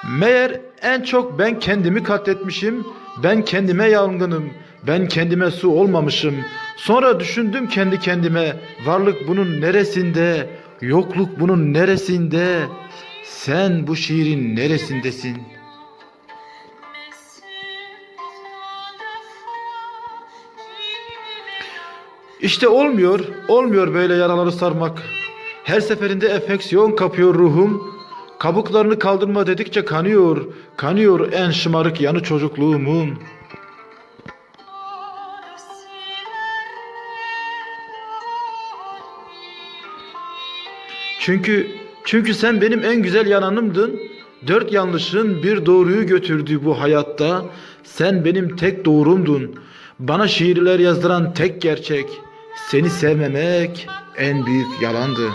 Meğer en çok ben kendimi katletmişim, ben kendime yangınım, ben kendime su olmamışım. Sonra düşündüm kendi kendime, varlık bunun neresinde, yokluk bunun neresinde, sen bu şiirin neresindesin? İşte olmuyor böyle yaraları sarmak. Her seferinde enfeksiyon kapıyor ruhum. Kabuklarını kaldırma dedikçe kanıyor en şımarık yanı çocukluğumun. Çünkü çünkü sen benim en güzel yananımdın. Dört yanlışın bir doğruyu götürdü bu hayatta. Sen benim tek doğrumdun. Bana şiirler yazdıran tek gerçek. Seni sevmemek en büyük yalandı.